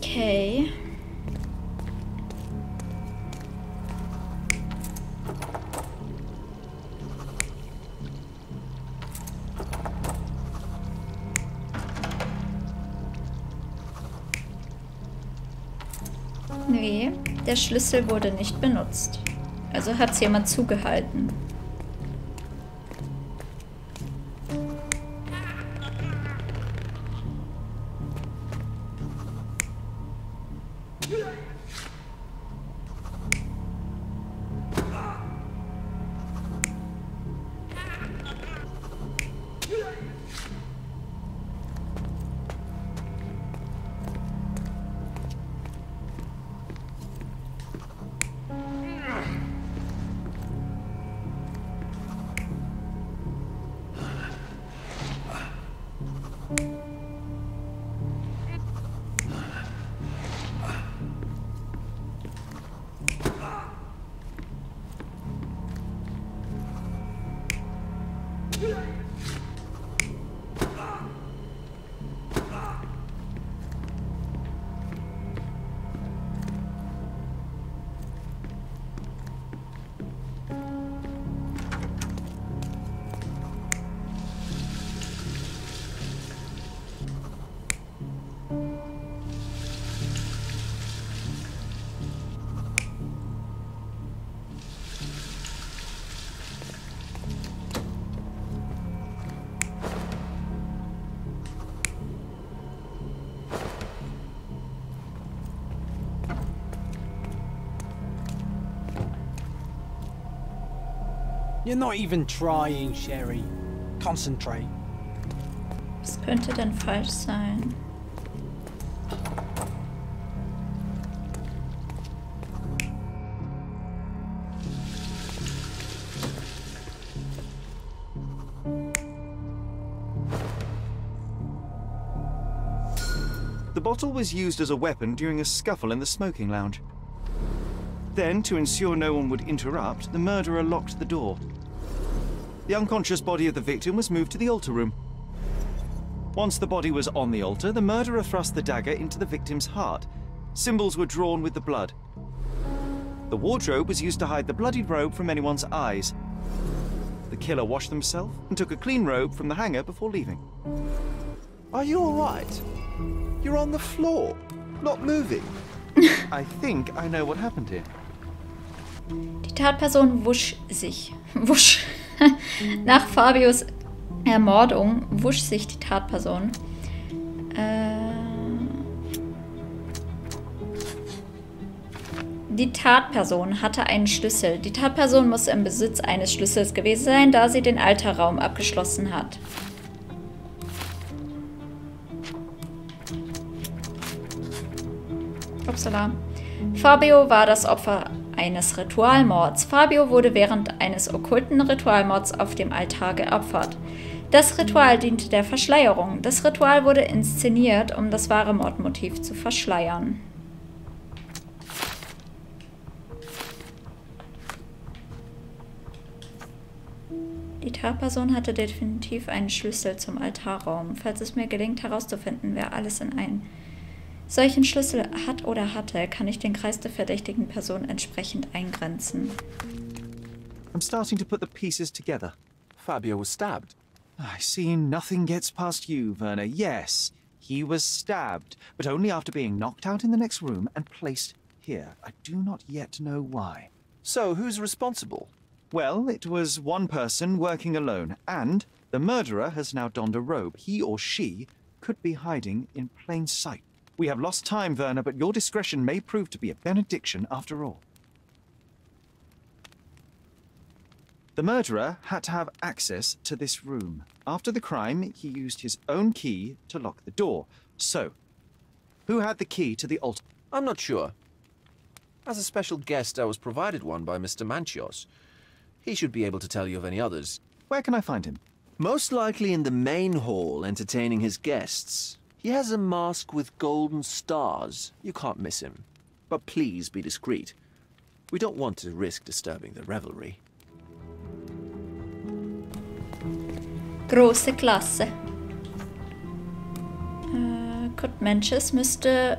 Okay. Nee, der Schlüssel wurde nicht benutzt. Also hat es jemand zugehalten. You're not even trying, Sherry. Concentrate. Was könnte denn falsch sein? The bottle was used as a weapon during a scuffle in the smoking lounge. Then, to ensure no one would interrupt, the murderer locked the door. The unconscious body of the victim was moved to the altar room. Once the body was on the altar, the murderer thrust the dagger into the victim's heart. Symbols were drawn with the blood. The wardrobe was used to hide the bloodied robe from anyone's eyes. The killer washed himself and took a clean robe from the hanger before leaving. Are you all right? You're on the floor, not moving. I think I know what happened here. Die Tatperson wusch sich. Wusch. Nach Fabios Ermordung wusch sich die Tatperson. Die Tatperson hatte einen Schlüssel. Die Tatperson muss im Besitz eines Schlüssels gewesen sein, da sie den Altarraum abgeschlossen hat. Upsala. Fabio war das Opfer eines Ritualmords. Fabio wurde während eines okkulten Ritualmords auf dem Altar geopfert. Das Ritual diente der Verschleierung. Das Ritual wurde inszeniert, um das wahre Mordmotiv zu verschleiern. Die Tatperson hatte definitiv einen Schlüssel zum Altarraum. Falls es mir gelingt herauszufinden, wer alles in einen solchen Schlüssel hat oder hatte, kann ich den Kreis der verdächtigen Person entsprechend eingrenzen. I'm starting to put the pieces together. Fabio was stabbed. I see nothing gets past you, Werner. Yes, he was stabbed, but only after being knocked out in the next room and placed here. I do not yet know why. So, who's responsible? Well, it was one person working alone, and the murderer has now donned a robe. He or she could be hiding in plain sight. We have lost time, Werner, but your discretion may prove to be a benediction after all. The murderer had to have access to this room. After the crime, he used his own key to lock the door. So, who had the key to the altar? I'm not sure. As a special guest, I was provided one by Mr. Manchios. He should be able to tell you of any others. Where can I find him? Most likely in the main hall, entertaining his guests. He has a mask with golden stars. You can't miss him. But please be discreet. We don't want to risk disturbing the revelry. Große Klasse. Kurt Menches müsste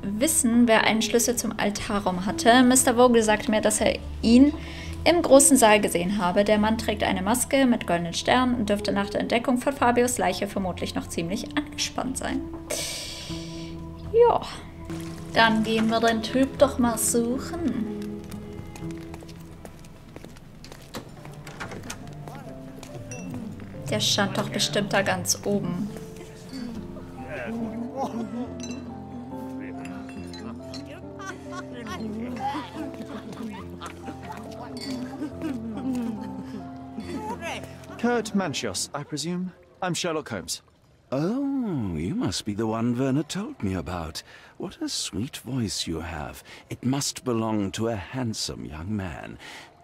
wissen, wer einen Schlüssel zum Altarraum hatte. Mr. Vogel sagt mir, dass er ihn im großen Saal gesehen habe. Der Mann trägt eine Maske mit goldenen Sternen und dürfte nach der Entdeckung von Fabios Leiche vermutlich noch ziemlich angespannt sein. Ja, dann gehen wir den Typ doch mal suchen. Der stand doch bestimmt da ganz oben. Kurt Manchios, I presume? I'm Sherlock Holmes. Oh, you must be the one Werner told me about. What a sweet voice you have. It must belong to a handsome young man.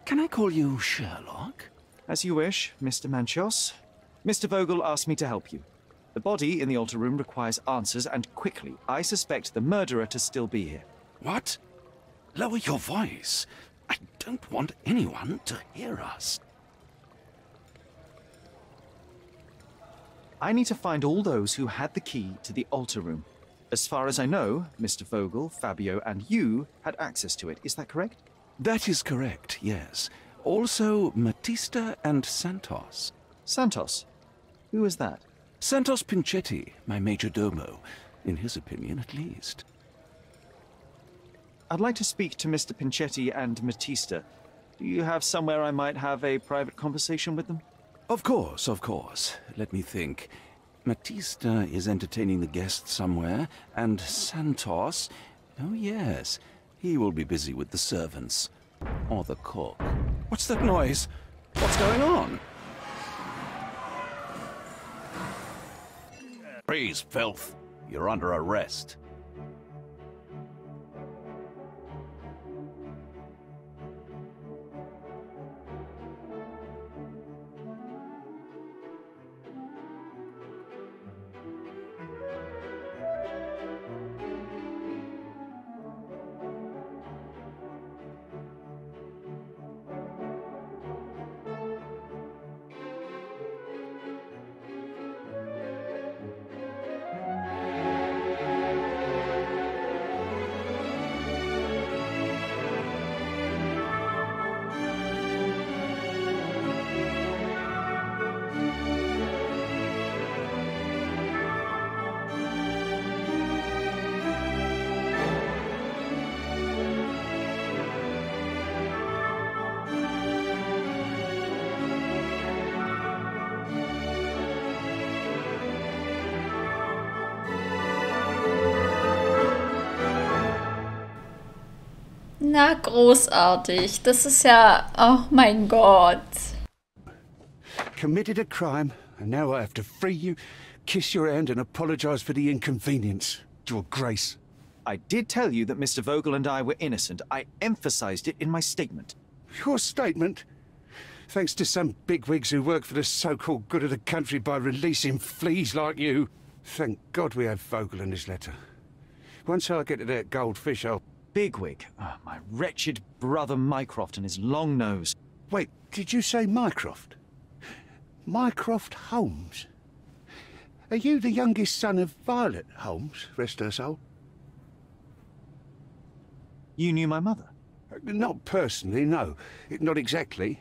Can I call you Sherlock? As you wish, Mr. Manchios. Mr. Vogel asked me to help you. The body in the altar room requires answers, and quickly. I suspect the murderer to still be here. What? Lower your voice. I don't want anyone to hear us. I need to find all those who had the key to the altar room. As far as I know, Mr. Vogel, Fabio, and you had access to it. Is that correct? That is correct, yes. Also, Matista and Santos. Santos? Who is that? Santos Pinchetti, my major domo. In his opinion, at least. I'd like to speak to Mr. Pinchetti and Matista. Do you have somewhere I might have a private conversation with them? Of course, of course. Let me think. Matista is entertaining the guests somewhere, and Santos... Oh, yes. He will be busy with the servants. Or the cook. What's that noise? What's going on? Freeze, filth. You're under arrest. Na, großartig. Das ist ja... Oh mein Gott. Committed a crime, and now I have to free you, kiss your hand and apologize for the inconvenience. Your Grace. I did tell you that Mr. Vogel and I were innocent. I emphasized it in my statement. Your statement? Thanks to some bigwigs who work for the so-called good of the country by releasing fleas like you. Thank God we had Vogel in his letter. Once I get to that goldfish, I'll... Bigwig? Oh, my wretched brother Mycroft and his long nose. Wait, did you say Mycroft? Mycroft Holmes? Are you the youngest son of Violet Holmes, rest her soul? You knew my mother? Not personally, no. Not exactly.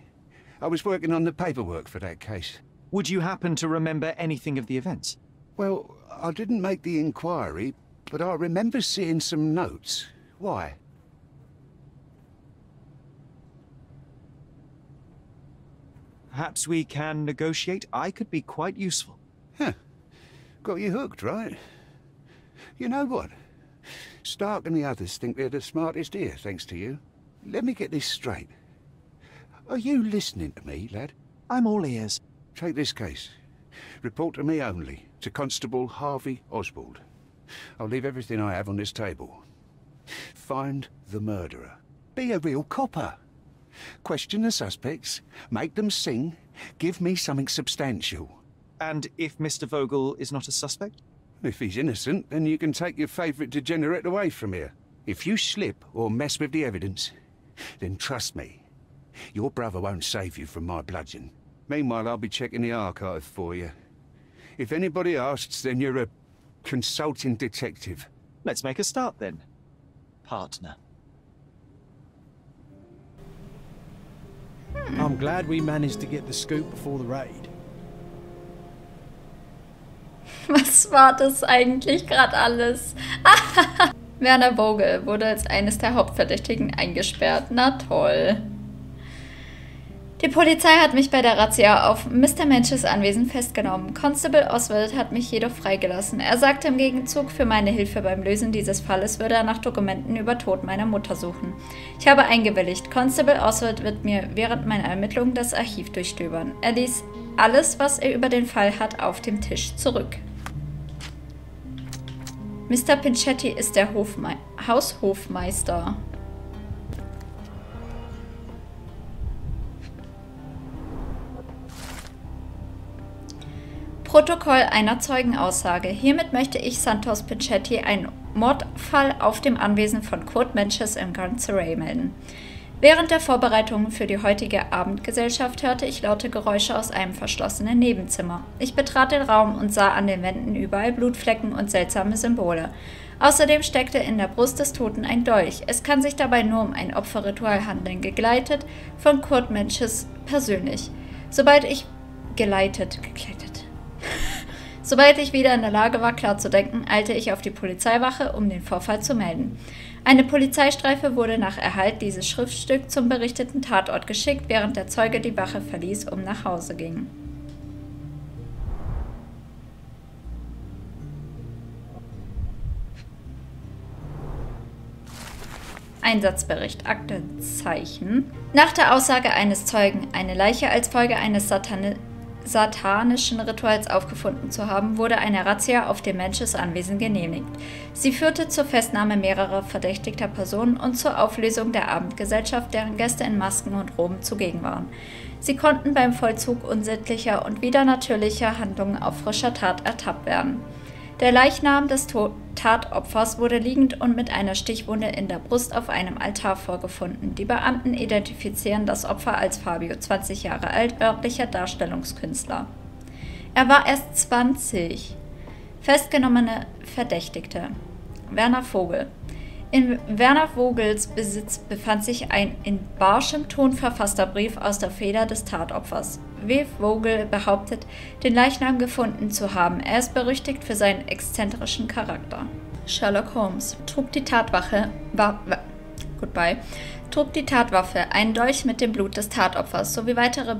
I was working on the paperwork for that case. Would you happen to remember anything of the events? Well, I didn't make the inquiry, but I remember seeing some notes. Why? Perhaps we can negotiate. I could be quite useful. Huh. Got you hooked, right? You know what? Stark and the others think they're the smartest here, thanks to you. Let me get this straight. Are you listening to me, lad? I'm all ears. Take this case. Report to me only, to Constable Harvey Oswald. I'll leave everything I have on this table. Find the murderer. Be a real copper. Question the suspects, make them sing, give me something substantial. And if Mr. Vogel is not a suspect? If he's innocent, then you can take your favourite degenerate away from here. If you slip or mess with the evidence, then trust me, your brother won't save you from my bludgeon. Meanwhile, I'll be checking the archive for you. If anybody asks, then you're a consulting detective. Let's make a start then, partner. I'm glad we managed to get the scoop before the raid. Was war das eigentlich gerade alles? Werner Vogel wurde als eines der Hauptverdächtigen eingesperrt. Na toll. Die Polizei hat mich bei der Razzia auf Mr. Menches Anwesen festgenommen. Constable Oswald hat mich jedoch freigelassen. Er sagte im Gegenzug für meine Hilfe beim Lösen dieses Falles würde er nach Dokumenten über Tod meiner Mutter suchen. Ich habe eingewilligt. Constable Oswald wird mir während meiner Ermittlungen das Archiv durchstöbern. Er ließ alles, was er über den Fall hat, auf dem Tisch zurück. Mr. Pinchetti ist der Haushofmeister. Protokoll einer Zeugenaussage. Hiermit möchte ich Santos Pinchetti einen Mordfall auf dem Anwesen von Kurt Menches im Grand Surrey melden. Während der Vorbereitungen für die heutige Abendgesellschaft hörte ich laute Geräusche aus einem verschlossenen Nebenzimmer. Ich betrat den Raum und sah an den Wänden überall Blutflecken und seltsame Symbole. Außerdem steckte in der Brust des Toten ein Dolch. Es kann sich dabei nur um ein Opferritual handeln, gegleitet von Kurt Menches persönlich. Sobald ich wieder in der Lage war, klar zu denken, eilte ich auf die Polizeiwache, um den Vorfall zu melden. Eine Polizeistreife wurde nach Erhalt dieses Schriftstücks zum berichteten Tatort geschickt, während der Zeuge die Wache verließ, um nach Hause ging. Einsatzbericht, Aktenzeichen. Nach der Aussage eines Zeugen, eine Leiche als Folge eines satanischen Rituals aufgefunden zu haben, wurde eine Razzia auf dem Menches Anwesen genehmigt. Sie führte zur Festnahme mehrerer verdächtigter Personen und zur Auflösung der Abendgesellschaft, deren Gäste in Masken und Roben zugegen waren. Sie konnten beim Vollzug unsittlicher und widernatürlicher Handlungen auf frischer Tat ertappt werden. Der Leichnam des Tatopfers wurde liegend und mit einer Stichwunde in der Brust auf einem Altar vorgefunden. Die Beamten identifizieren das Opfer als Fabio, 20 Jahre alt, örtlicher Darstellungskünstler. Er war erst 20. Festgenommene Verdächtigte. Werner Vogel. In Werner Vogels Besitz befand sich ein in barschem Ton verfasster Brief aus der Feder des Tatopfers. W. Vogel behauptet, den Leichnam gefunden zu haben. Er ist berüchtigt für seinen exzentrischen Charakter. Sherlock Holmes trug die Tatwaffe, einen Dolch mit dem Blut des Tatopfers sowie weitere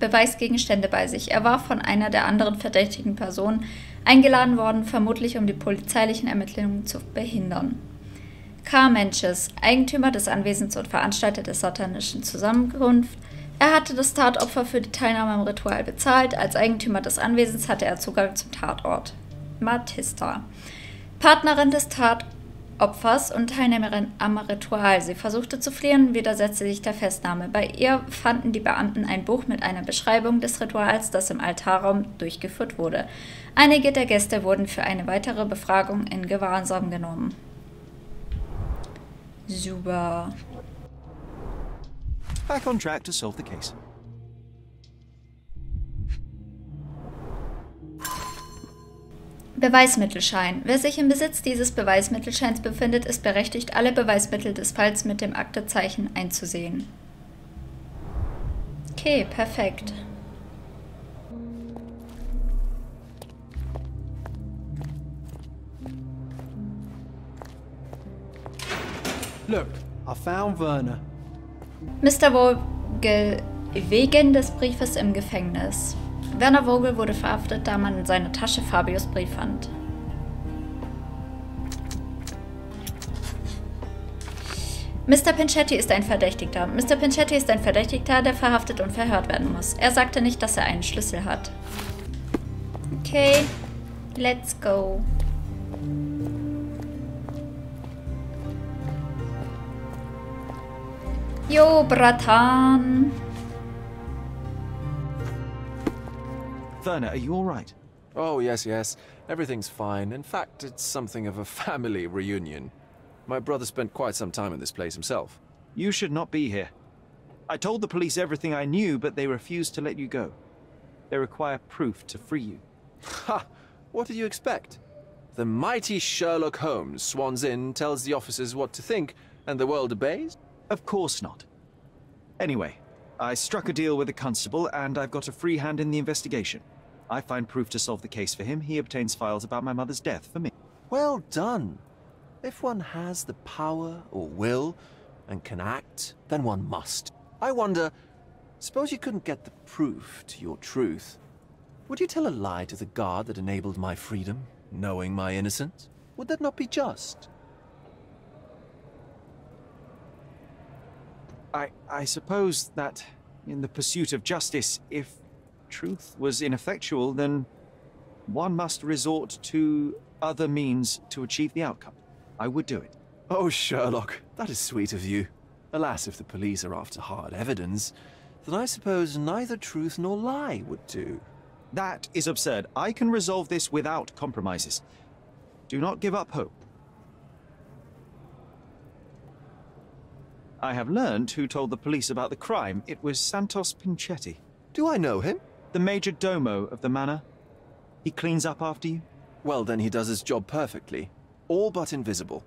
Beweisgegenstände bei sich. Er war von einer der anderen verdächtigen Personen eingeladen worden, vermutlich um die polizeilichen Ermittlungen zu behindern. K. Menches, Eigentümer des Anwesens und Veranstalter der satanischen Zusammenkunft. Er hatte das Tatopfer für die Teilnahme am Ritual bezahlt. Als Eigentümer des Anwesens hatte er Zugang zum Tatort. Matista. Partnerin des Tatopfers und Teilnehmerin am Ritual. Sie versuchte zu fliehen und widersetzte sich der Festnahme. Bei ihr fanden die Beamten ein Buch mit einer Beschreibung des Rituals, das im Altarraum durchgeführt wurde. Einige der Gäste wurden für eine weitere Befragung in Gewahrsam genommen. Super. Back on track to solve the case. Beweismittelschein. Wer sich im Besitz dieses Beweismittelscheins befindet, ist berechtigt, alle Beweismittel des Falls mit dem Aktezeichen einzusehen. Okay, perfekt. Look, I found Werner. Mr. Vogel wegen des Briefes im Gefängnis. Werner Vogel wurde verhaftet, da man in seiner Tasche Fabius Brief fand. Mr. Pinchetti ist ein Verdächtigter. Mr. Pinchetti ist ein Verdächtigter, der verhaftet und verhört werden muss. Er sagte nicht, dass er einen Schlüssel hat. Okay, let's go. Jo, Bratan. Werner, are you all right? Oh, yes, yes. Everything's fine. In fact, it's something of a family reunion. My brother spent quite some time in this place himself. You should not be here. I told the police everything I knew, but they refused to let you go. They require proof to free you. Ha! What did you expect? The mighty Sherlock Holmes swans in, tells the officers what to think, and the world obeys? Of course not. Anyway, I struck a deal with the constable, and I've got a free hand in the investigation. I find proof to solve the case for him. He obtains files about my mother's death for me. Well done. If one has the power or will and can act, then one must. I wonder, suppose you couldn't get the proof to your truth. Would you tell a lie to the guard that enabled my freedom, knowing my innocence? Would that not be just? I suppose that in the pursuit of justice, if truth was ineffectual, then one must resort to other means to achieve the outcome. I would do it. Oh, Sherlock, that is sweet of you. Alas, if the police are after hard evidence, then I suppose neither truth nor lie would do. That is absurd. I can resolve this without compromises. Do not give up hope. I have learned who told the police about the crime. It was Santos Pinchetti. Do I know him? The major domo of the manor. He cleans up after you? Well, then he does his job perfectly. All but invisible.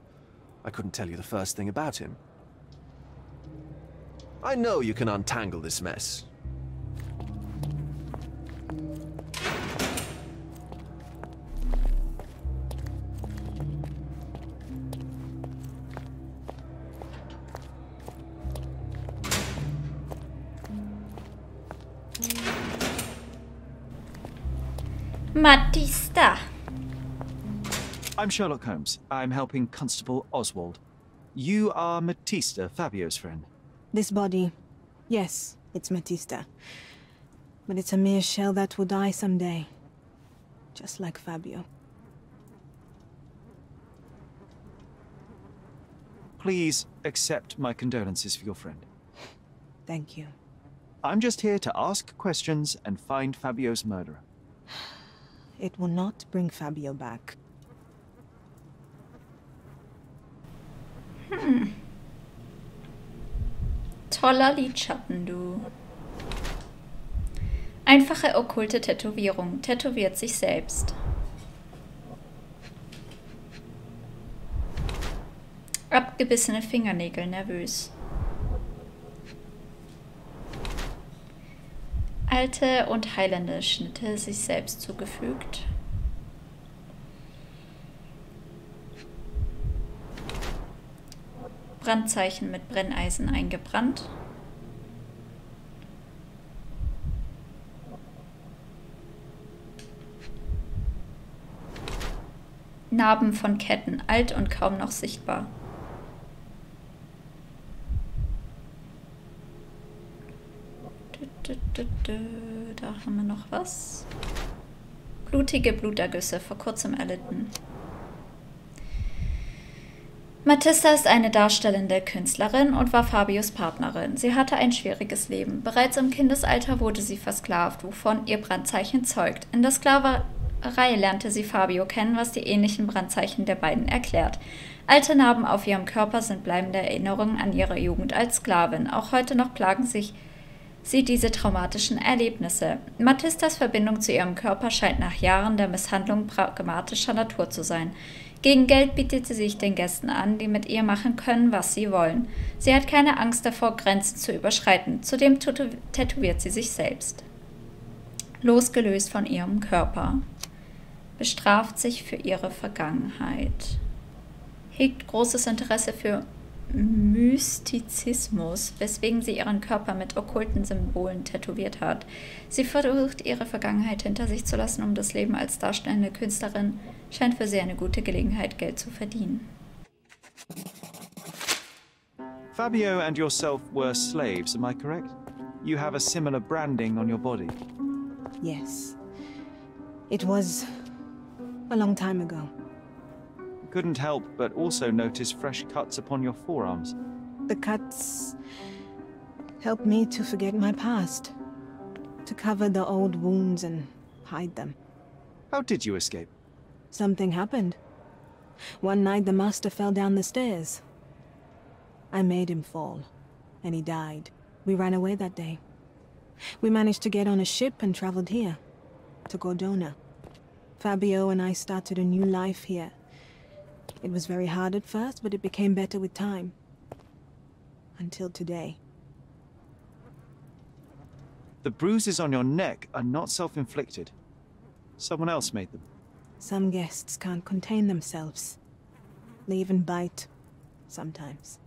I couldn't tell you the first thing about him. I know you can untangle this mess. Matista. I'm Sherlock Holmes. I'm helping Constable Oswald. You are Matista, Fabio's friend. This body, yes, it's Matista. But it's a mere shell that will die someday. Just like Fabio. Please accept my condolences for your friend. Thank you. I'm just here to ask questions and find Fabio's murderer. It will not bring Fabio back. Toller Lidschatten, du. Einfache okkulte Tätowierung. Tätowiert sich selbst. Abgebissene Fingernägel, nervös. Alte und heilende Schnitte sich selbst zugefügt. Brandzeichen mit Brenneisen eingebrannt. Narben von Ketten, alt und kaum noch sichtbar. Da haben wir noch was. Blutige Blutergüsse, vor kurzem erlitten. Matista ist eine darstellende Künstlerin und war Fabios Partnerin. Sie hatte ein schwieriges Leben. Bereits im Kindesalter wurde sie versklavt, wovon ihr Brandzeichen zeugt. In der Sklaverei lernte sie Fabio kennen, was die ähnlichen Brandzeichen der beiden erklärt. Alte Narben auf ihrem Körper sind bleibende Erinnerungen an ihre Jugend als Sklavin. Auch heute noch plagen sie diese traumatischen Erlebnisse. Matistas Verbindung zu ihrem Körper scheint nach Jahren der Misshandlung pragmatischer Natur zu sein. Gegen Geld bietet sie sich den Gästen an, die mit ihr machen können, was sie wollen. Sie hat keine Angst davor, Grenzen zu überschreiten. Zudem tätowiert sie sich selbst. Losgelöst von ihrem Körper. Bestraft sich für ihre Vergangenheit. Hegt großes Interesse für Mystizismus, weswegen sie ihren Körper mit okkulten Symbolen tätowiert hat. Sie versucht, ihre Vergangenheit hinter sich zu lassen, um das Leben als darstellende Künstlerin. Scheint für sie eine gute Gelegenheit, Geld zu verdienen. Fabio and yourself were slaves, am I correct? You have a similar branding on your body. Yes. It was a long time ago. Couldn't help but also notice fresh cuts upon your forearms. The cuts helped me to forget my past, to cover the old wounds and hide them. How did you escape? Something happened. One night the master fell down the stairs. I made him fall, and he died. We ran away that day. We managed to get on a ship and traveled here, to Gordona. Fabio and I started a new life here. It was very hard at first, but it became better with time. Until today. The bruises on your neck are not self-inflicted. Someone else made them. Some guests can't contain themselves. They even bite, sometimes.